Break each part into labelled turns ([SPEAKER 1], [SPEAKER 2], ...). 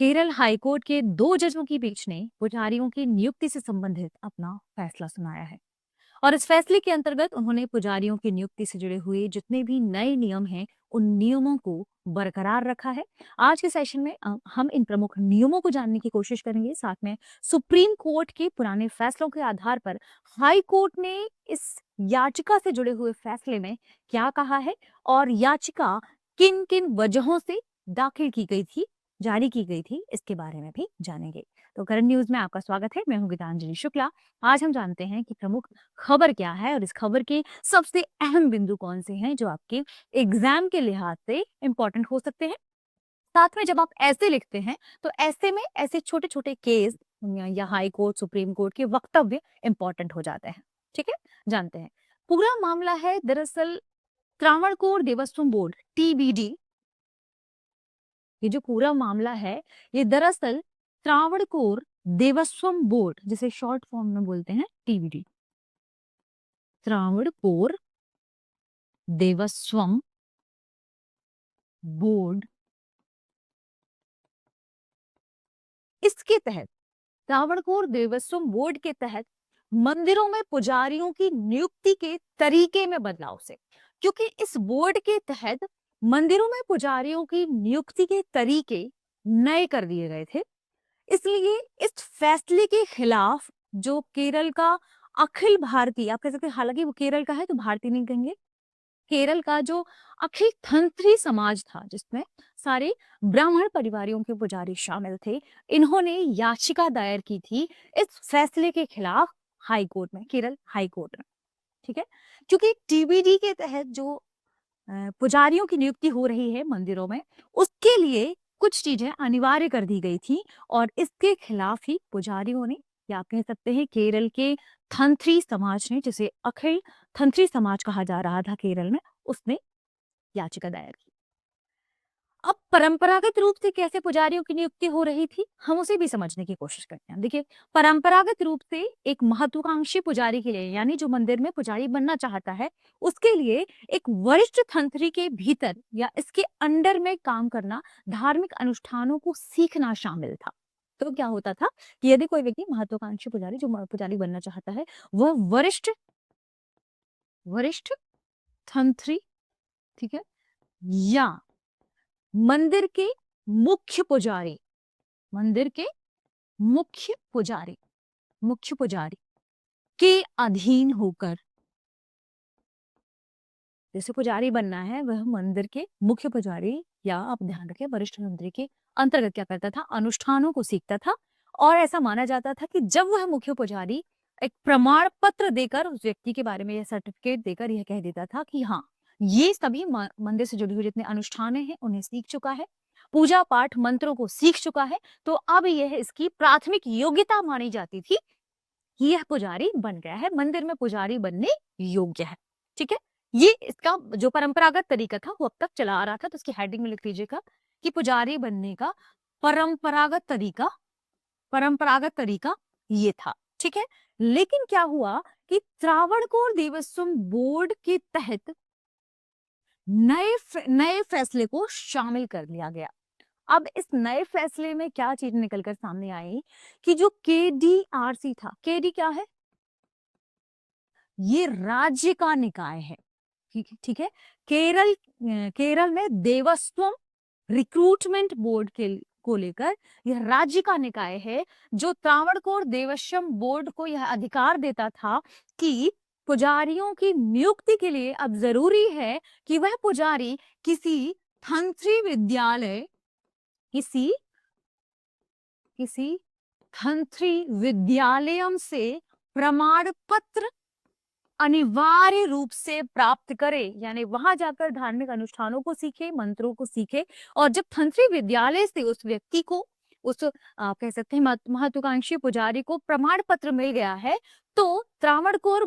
[SPEAKER 1] Kerala high court के 2 जजों की पीठ ने पुजारियों की नियुक्ति से संबंधित अपना फैसला सुनाया है और इस फैसले के अंतर्गत उन्होंने पुजारियों की नियुक्ति से जुड़े हुए जितने भी नए नियम हैं, उन नियमों को बरकरार रखा है। आज के सेशन में हम इन प्रमुख नियमों को जानने की कोशिश करेंगे। साथ में सुप्रीम कोर्ट के पुराने फैसलों के आधार पर हाई कोर्ट ने इस याचिका से जुड़े हुए फैसले में क्या कहा है और याचिका किन-किन वजहों से दाखिल की गई थी, जारी की गई थी, इसके बारे में भी जानेंगे। तो करंट न्यूज में आपका स्वागत है। मैं हूं गीतांजलि शुक्ला। आज हम जानते हैं कि प्रमुख खबर क्या है और इस खबर के सबसे अहम बिंदु कौन से हैं जो आपके एग्जाम के लिहाज से इंपॉर्टेंट हो सकते हैं। साथ में जब आप ऐसे लिखते हैं तो ऐसे में ऐसे छोटे छोटे केस या हाई कोर्ट सुप्रीम कोर्ट के वक्तव्य इंपॉर्टेंट हो जाते हैं। ठीक है, जानते हैं। पूरा मामला है दरअसल त्रावणकोर देवस्थान बोर्ड TBD। ये जो पूरा मामला है ये दरअसल त्रावणकोर देवस्थान बोर्ड, जिसे शॉर्ट फॉर्म में बोलते हैं TBD, त्रावणकोर देवस्थान बोर्ड, इसके तहत त्रावणकोर देवस्थान बोर्ड के तहत मंदिरों में पुजारियों की नियुक्ति के तरीके में बदलाव से, क्योंकि इस बोर्ड के तहत मंदिरों में पुजारियों की नियुक्ति के तरीके नए कर दिए गए थे, इसलिए इस फैसले के खिलाफ जो केरल का अखिल भारतीय, आप कह सकते हैं, हालांकि वो केरल का है तो भारतीय नहीं कहेंगे, केरल का जो अखिल तंत्री समाज था जिसमें सारे ब्राह्मण परिवारों के पुजारी शामिल थे, इन्होंने याचिका दायर की थी इस फैसले के खिलाफ हाई कोर्ट में, केरल हाई कोर्ट में। ठीक है, क्योंकि TBD के तहत जो पुजारियों की नियुक्ति हो रही है मंदिरों में, उसके लिए कुछ चीजें अनिवार्य कर दी गई थी और इसके खिलाफ ही पुजारियों ने, या आप कह सकते हैं केरल के थंत्री समाज ने, जिसे अखिल थंत्री समाज कहा जा रहा था केरल में, उसने याचिका दायर की। अब परंपरागत रूप से कैसे पुजारियों की नियुक्ति हो रही थी, हम उसे भी समझने की कोशिश करते हैं। देखिए, परंपरागत रूप से एक महत्वाकांक्षी पुजारी के लिए, यानी जो मंदिर में पुजारी बनना चाहता है, उसके लिए एक वरिष्ठ तंत्री के भीतर या इसके अंडर में काम करना, धार्मिक अनुष्ठानों को सीखना शामिल था। तो क्या होता था कि यदि कोई व्यक्ति महत्वाकांक्षी पुजारी, जो पुजारी बनना चाहता है, वह वरिष्ठ वरिष्ठ तंत्री, ठीक है, या मंदिर के मुख्य पुजारी, मंदिर के मुख्य पुजारी, मुख्य पुजारी के अधीन होकर, जैसे पुजारी बनना है वह मंदिर के मुख्य पुजारी, या आप ध्यान रखें वरिष्ठ मंत्री के अंतर्गत क्या करता था, अनुष्ठानों को सीखता था। और ऐसा माना जाता था कि जब वह मुख्य पुजारी एक प्रमाण पत्र देकर उस व्यक्ति के बारे में, यह सर्टिफिकेट देकर यह कह देता था कि हाँ, ये सभी मंदिर से जुड़ी हुई जितने अनुष्ठान हैं उन्हें सीख चुका है, पूजा पाठ मंत्रों को सीख चुका है, तो अब यह इसकी प्राथमिक योग्यता मानी जाती थी कि यह पुजारी बन गया है, मंदिर में पुजारी बनने योग्य है। ठीक है, ये इसका जो परंपरागत तरीका था वो अब तक चला आ रहा था। तो उसकी हेडिंग में लिख लीजिएगा कि पुजारी बनने का परंपरागत तरीका, परंपरागत तरीका ये था। ठीक है, लेकिन क्या हुआ कि त्रावणकोर देवस्थान बोर्ड के तहत नए फैसले को शामिल कर लिया गया। अब इस नए फैसले में क्या चीज निकलकर सामने आई कि जो KDRC था, KD क्या है, ये राज्य का निकाय है। ठीक है, केरल में देवस्थान रिक्रूटमेंट बोर्ड के को लेकर यह राज्य का निकाय है, जो त्रावणकोर देवस्थान बोर्ड को यह अधिकार देता था कि पुजारियों की नियुक्ति के लिए अब जरूरी है कि वह पुजारी किसी तंत्री विद्यालय, किसी किसी तंत्री विद्यालयम से प्रमाण पत्र अनिवार्य रूप से प्राप्त करे, यानी वहां जाकर धार्मिक अनुष्ठानों को सीखे, मंत्रों को सीखे। और जब तंत्री विद्यालय से उस व्यक्ति को, उस आप कह सकते हैं महत्वाकांक्षी पुजारी को प्रमाण पत्र मिल गया है, तो त्रावणकोर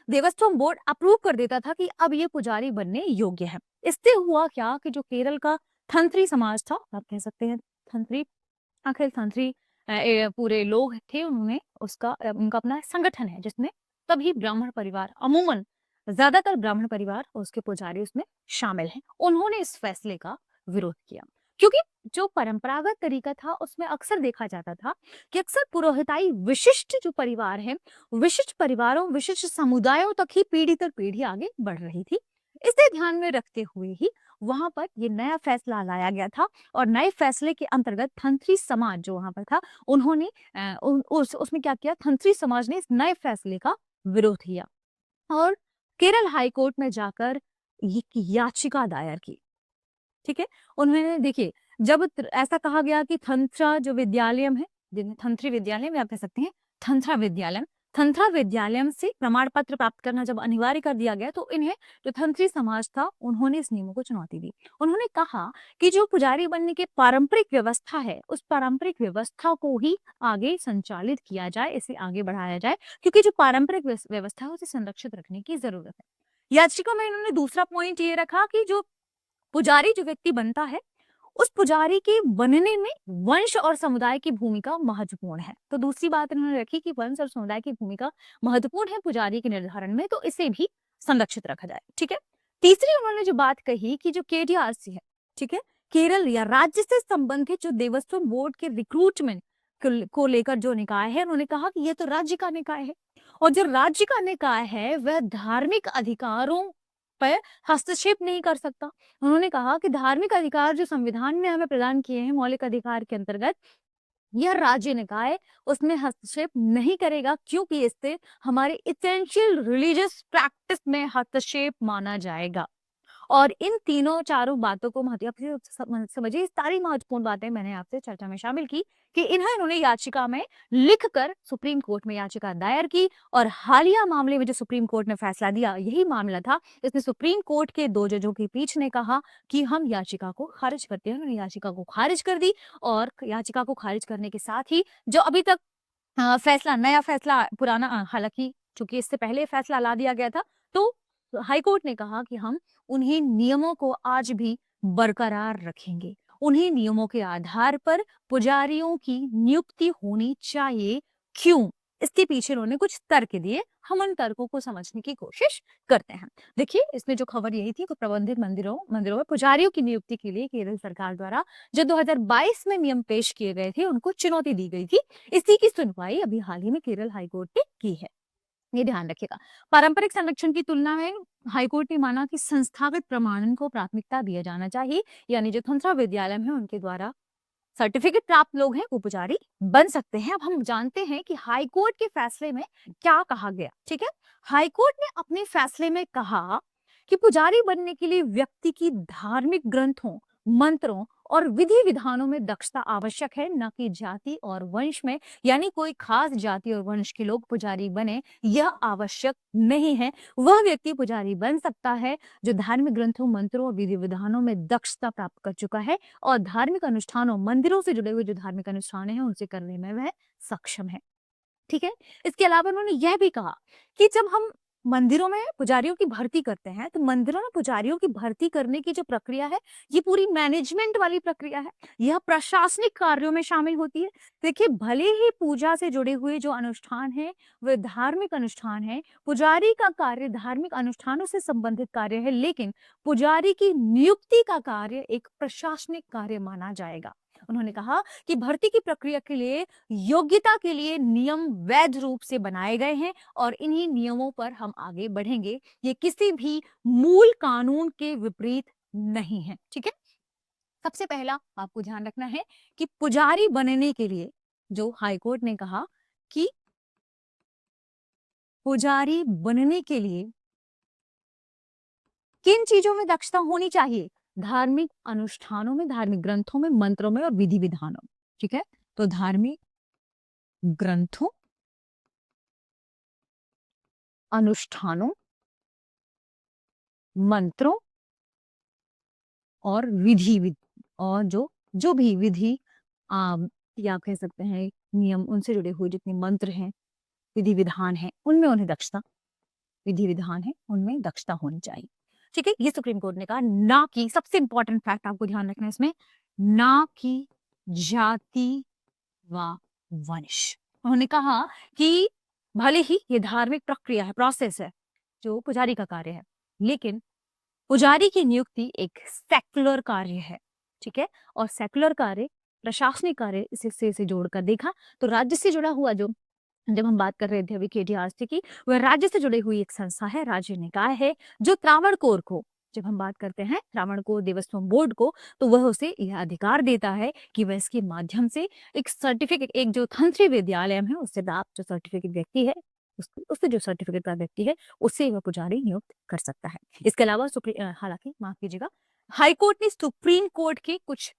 [SPEAKER 1] देवस्थान बोर्ड अप्रूव कर देता था कि अब ये पुजारी बनने योग्य है। इससे हुआ क्या कि जो केरल का तंत्री समाज था, आप कह सकते हैं तंत्री, आखिर तंत्री पूरे लोग थे, उन्होंने उनका अपना संगठन है जिसमें तभी ब्राह्मण परिवार, अमूमन ज्यादातर ब्राह्मण परिवार और उसके पुजारी उसमें शामिल हैं, उन्होंने इस फैसले का विरोध किया। क्योंकि जो परंपरागत तरीका था उसमें अक्सर देखा जाता था कि अक्सर पुरोहिताई विशिष्ट जो परिवार है, विशिष्ट परिवारों, विशिष्ट समुदायों तक ही पीढ़ी दर पीढ़ी आगे बढ़ रही थी। इसे ध्यान में रखते हुए ही वहां पर ये नया फैसला लाया गया था और नए फैसले के अंतर्गत थंत्री समाज जो वहां पर था, उन्होंने उसमें क्या किया, थंत्री समाज ने इस नए फैसले का विरोध किया और केरल हाई कोर्ट में जाकर ये याचिका दायर की। ठीक है? उन्होंने देखिए, जब ऐसा कहा गया कि तंत्रा जो विद्यालयम है, जिन्हें तंत्री विद्यालय में आप कह सकते हैं, तंत्रा विद्यालय, तंत्रा विद्यालयम से प्रमाण पत्र प्राप्त करना जब अनिवार्य कर दिया गया, तो इन्हें जो तंत्री समाज था, उन्होंने इस नियमों को चुनौती दी। उन्होंने कहा कि जो पुजारी बनने की पारंपरिक व्यवस्था है, उस पारंपरिक व्यवस्था को ही आगे संचालित किया जाए, इसे आगे बढ़ाया जाए, क्योंकि जो पारंपरिक व्यवस्था है, उसे संरक्षित रखने की जरूरत है। याचिका में इन्होंने दूसरा पॉइंट ये रखा कि जो पुजारी जो व्यक्ति बनता है, उस पुजारी के बनने में वंश और समुदाय की भूमिका महत्वपूर्ण है। तो दूसरी बात इन्होंने रखी कि वंश और समुदाय की भूमिका महत्वपूर्ण है पुजारी के निर्धारण में, तो इसे भी संरक्षित रखा जाए। ठीक है? तीसरी उन्होंने जो बात कही कि जो केडीआरसी है, ठीक है, केरल या राज्य से संबंधित जो देवस्थान बोर्ड के रिक्रूटमेंट को लेकर जो निकाय है, उन्होंने कहा कि यह तो राज्य का निकाय है और जो राज्य का निकाय है वह धार्मिक अधिकारों पर हस्तक्षेप नहीं कर सकता। उन्होंने कहा कि धार्मिक अधिकार जो संविधान में हमें प्रदान किए हैं मौलिक अधिकार के अंतर्गत, यह राज्य निकाय उसमें हस्तक्षेप नहीं करेगा, क्योंकि इससे हमारे इसेंशियल रिलीजियस प्रैक्टिस में हस्तक्षेप माना जाएगा। और इन तीनों चारों बातों को समझिए, सारी महत्वपूर्ण बातें मैंने आपसे चर्चा में शामिल की कि इन्होंने याचिका में लिखकर सुप्रीम कोर्ट में याचिका दायर की और हालिया मामले में जो सुप्रीम कोर्ट ने फैसला दिया, यही मामला था। इसमें सुप्रीम कोर्ट के 2 जजों की पीठ ने कहा कि हम याचिका को खारिज करते हैं। उन्होंने याचिका को खारिज कर दी और याचिका को खारिज करने के साथ ही जो अभी तक फैसला, नया फैसला, पुराना हालांकि चूंकि इससे पहले फैसला ला दिया गया था, तो हाईकोर्ट ने कहा कि हम उन्हीं नियमों को आज भी बरकरार रखेंगे। उन्हीं नियमों के आधार पर पुजारियों की नियुक्ति होनी चाहिए। क्यों? इसके पीछे उन्होंने कुछ तर्क दिए। हम उन तर्कों को समझने की कोशिश करते हैं। देखिए, इसमें जो खबर यही थी कि प्रबंधित मंदिरों में पुजारियों की नियुक्ति के लिए केरल सरकार द्वारा जो 2022 में नियम पेश किए गए थे, उनको चुनौती दी गई थी। इसी की सुनवाई अभी हाल ही में केरल हाईकोर्ट ने की है। ये ध्यान रखिएगा। पारंपरिक संरक्षण की तुलना में हाईकोर्ट ने माना कि संस्थागत प्रमाणन को प्राथमिकता दिया जाना चाहिए, यानी जो तंत्रा विद्यालय है उनके द्वारा सर्टिफिकेट प्राप्त लोग हैं वो पुजारी बन सकते हैं। अब हम जानते हैं कि हाईकोर्ट के फैसले में क्या कहा गया। ठीक है, हाईकोर्ट ने अपने फैसले में कहा कि पुजारी बनने के लिए व्यक्ति की धार्मिक ग्रंथों, मंत्रों और विधि विधानों में दक्षता आवश्यक है, न कि जाति और वंश में, यानी कोई खास जाति और वंश के लोग पुजारी बने यह आवश्यक नहीं है। वह व्यक्ति पुजारी बन सकता है जो धार्मिक ग्रंथों, मंत्रों और विधि विधानों में दक्षता प्राप्त कर चुका है और धार्मिक अनुष्ठानों, मंदिरों से जुड़े हुए जो धार्मिक अनुष्ठान हैं उनसे करने में वह सक्षम है। ठीक है, इसके अलावा उन्होंने यह भी कहा कि जब हम मंदिरों में पुजारियों की भर्ती करते हैं, तो मंदिरों में पुजारियों की भर्ती करने की जो प्रक्रिया है, ये पूरी मैनेजमेंट वाली प्रक्रिया है। यह प्रशासनिक कार्यों में शामिल होती है। देखिए, भले ही पूजा से जुड़े हुए जो अनुष्ठान है वे धार्मिक अनुष्ठान है, पुजारी का कार्य धार्मिक अनुष्ठानों से संबंधित कार्य है, लेकिन पुजारी की नियुक्ति का कार्य एक प्रशासनिक कार्य माना जाएगा। उन्होंने कहा कि भर्ती की प्रक्रिया के लिए, योग्यता के लिए नियम वैध रूप से बनाए गए हैं और इन्हीं नियमों पर हम आगे बढ़ेंगे। ये किसी भी मूल कानून के विपरीत नहीं है। ठीक है, सबसे पहला आपको ध्यान रखना है कि पुजारी बनने के लिए जो हाईकोर्ट ने कहा कि पुजारी बनने के लिए किन चीजों में दक्षता होनी चाहिए? धार्मिक अनुष्ठानों में, धार्मिक ग्रंथों में, मंत्रों में और विधि विधानों। ठीक है, तो धार्मिक ग्रंथों, अनुष्ठानों, मंत्रों और और जो भी विधि या कह सकते हैं नियम, उनसे जुड़े हुए जितने मंत्र हैं, विधि विधान है, उनमें उन्हें दक्षता, विधि विधान है उनमें दक्षता होनी चाहिए। ठीक है, ये सुप्रीम कोर्ट ने कहा। ना कि, सबसे इंपॉर्टेंट फैक्ट आपको ध्यान रखना है इसमें, ना कि जाति व वंश। उन्होंने कहा कि भले ही ये धार्मिक प्रक्रिया है, प्रोसेस है, जो पुजारी का कार्य है, लेकिन पुजारी की नियुक्ति एक सेक्युलर कार्य है। ठीक है। और सेकुलर कार्य, प्रशासनिक कार्य इसे जोड़कर देखा तो राज्य से जुड़ा हुआ जो जब हम बात कर रहे थे अभी केटीआरसी की, वह राज्य से जुड़ी हुई एक संस्था है, राज्य निकाय है, जो त्रावणकोर को, जब हम बात करते हैं त्रावणकोर देवस्थान बोर्ड को, तो वह उसे यह अधिकार देता है कि वह इसके माध्यम से एक सर्टिफिकेट, एक जो तंत्री विद्यालय है उससे प्राप्त जो सर्टिफिकेट व्यक्ति है, उससे जो सर्टिफिकेट प्राप्त व्यक्ति है, उससे वह पुजारी नियुक्त कर सकता है। इसके अलावा हालांकि माफ कीजिएगा, हाईकोर्ट ने सुप्रीम कोर्ट के कुछ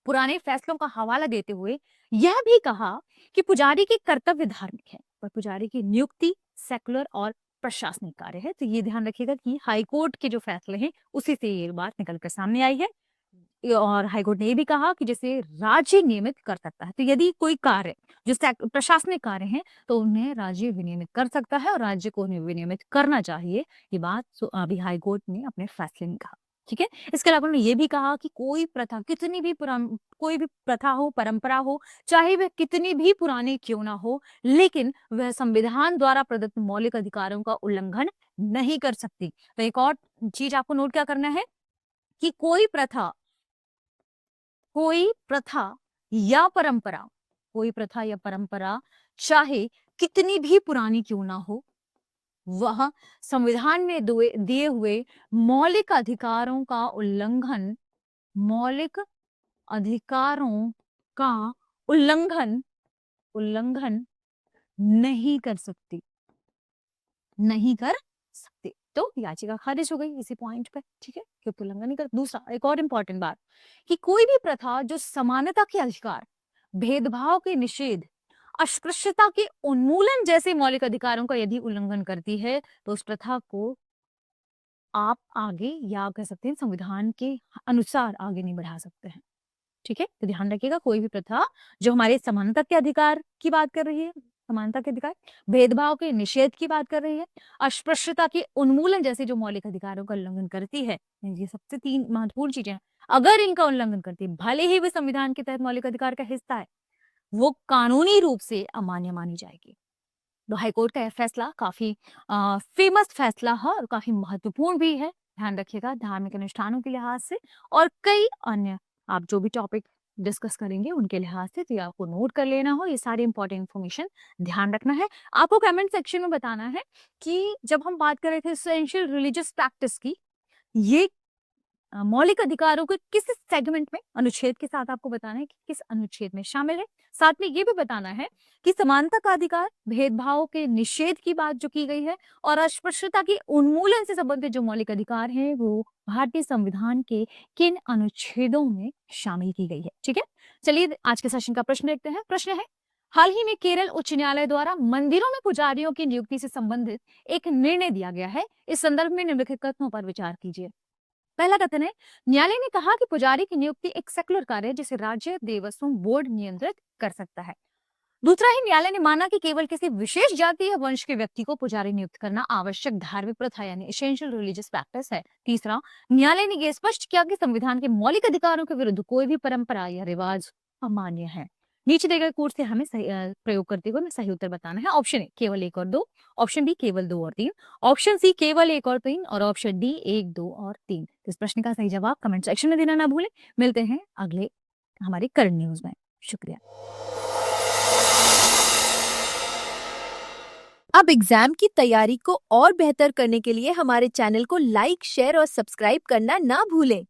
[SPEAKER 1] पुराने फैसलों का हवाला देते हुए यह भी कहा कि पुजारी के कर्तव्य धार्मिक है पर पुजारी की नियुक्ति सेकुलर और प्रशासनिक कार्य है। तो ये ध्यान रखिएगा कि हाईकोर्ट के जो फैसले हैं उसी से ये बात निकल कर सामने आई है। और हाईकोर्ट ने ये भी कहा कि जैसे राज्य नियमित कर सकता है, तो यदि कोई कार्य जो प्रशासनिक कार्य है तो उन्हें राज्य विनियमित कर सकता है और राज्य को उन्हें विनियमित करना चाहिए। ये बात अभी हाईकोर्ट ने अपने फैसले में कहा। ठीक है। इसके अलावा उन्होंने ये भी कहा कि कोई प्रथा कितनी भी कोई भी प्रथा हो, परंपरा हो, चाहे वह कितनी भी पुरानी क्यों ना हो, लेकिन वह संविधान द्वारा प्रदत्त मौलिक अधिकारों का उल्लंघन नहीं कर सकती। तो एक और चीज आपको नोट क्या करना है कि कोई प्रथा या परंपरा, कोई प्रथा या परंपरा चाहे कितनी भी पुरानी क्यों ना हो, वह संविधान में दिए हुए मौलिक अधिकारों का अधिकारों का उल्लंघन उल्लंघन नहीं कर सकती, नहीं कर सकती। तो याचिका खारिज हो गई इसी पॉइंट पे। ठीक है, क्योंकि उल्लंघन नहीं कर। दूसरा एक और इंपॉर्टेंट बात कि कोई भी प्रथा जो समानता के अधिकार, भेदभाव के निषेध, अस्पृश्यता के उन्मूलन जैसे मौलिक अधिकारों का यदि उल्लंघन करती है तो उस प्रथा को आप आगे या कह सकते हैं संविधान के अनुसार आगे नहीं बढ़ा सकते हैं। ठीक है, तो ध्यान रखिएगा कोई भी प्रथा जो हमारे समानता के अधिकार की बात कर रही है, समानता के अधिकार, भेदभाव के निषेध की बात कर रही है, अस्पृश्यता के उन्मूलन जैसे जो मौलिक अधिकारों का उल्लंघन करती है, ये सबसे 3 महत्वपूर्ण चीजें हैं। अगर इनका उल्लंघन करती है, भले ही वे संविधान के तहत मौलिक अधिकार का हिस्सा है, वो कानूनी रूप से अमान्य मानी जाएगी। तो हाईकोर्ट का यह फैसला काफी फेमस फैसला है और काफी महत्वपूर्ण भी है। ध्यान रखिएगा धार्मिक अनुष्ठानों के लिहाज से और कई अन्य आप जो भी टॉपिक डिस्कस करेंगे उनके लिहाज से, तो ये आपको नोट कर लेना हो, ये सारी इंपॉर्टेंट इन्फॉर्मेशन ध्यान रखना है। आपको कमेंट सेक्शन में बताना है कि जब हम बात कर रहे थे एसेंशियल रिलीजियस प्रैक्टिस की, ये मौलिक अधिकारों के किस सेगमेंट में, अनुच्छेद के साथ आपको बताना है कि किस अनुच्छेद में शामिल है। साथ में ये भी बताना है कि समानता का अधिकार, भेदभाव के निषेध की बात जो की गई है और अस्पृश्यता के उन्मूलन से संबंधित जो मौलिक अधिकार है वो भारतीय संविधान के किन अनुच्छेदों में शामिल की गई है। ठीक है, चलिए आज के सेशन का प्रश्न देखते हैं। प्रश्न है, हाल ही में केरल उच्च न्यायालय द्वारा मंदिरों में पुजारियों की नियुक्ति से संबंधित एक निर्णय दिया गया है। इस संदर्भ में निम्नलिखित कथनों पर विचार कीजिए। पहला कथन है, न्यायालय ने कहा कि पुजारी की नियुक्ति एक सेकुलर कार्य है जिसे राज्य देवस्थान बोर्ड नियंत्रित कर सकता है। दूसरा है, न्यायालय ने माना कि केवल किसी विशेष जाति या वंश के व्यक्ति को पुजारी नियुक्त करना आवश्यक धार्मिक प्रथा यानी एसेंशियल रिलीजियस प्रैक्टिस है। तीसरा, न्यायालय ने यह स्पष्ट किया कि संविधान के मौलिक अधिकारों के विरुद्ध कोई भी परंपरा या रिवाज अमान्य है। नीचे दिए गए कोर्स से हमें प्रयोग करते हुए हमें सही उत्तर बताना है। ऑप्शन ए केवल 1 और 2, ऑप्शन बी केवल 2 और 3, ऑप्शन सी केवल 1 और 3 और ऑप्शन डी 1, 2 और 3। इस प्रश्न का सही जवाब कमेंट सेक्शन में देना ना भूलें। मिलते हैं अगले हमारे करंट न्यूज में। शुक्रिया।
[SPEAKER 2] अब एग्जाम की तैयारी को और बेहतर करने के लिए हमारे चैनल को लाइक, शेयर और सब्सक्राइब करना ना भूलें।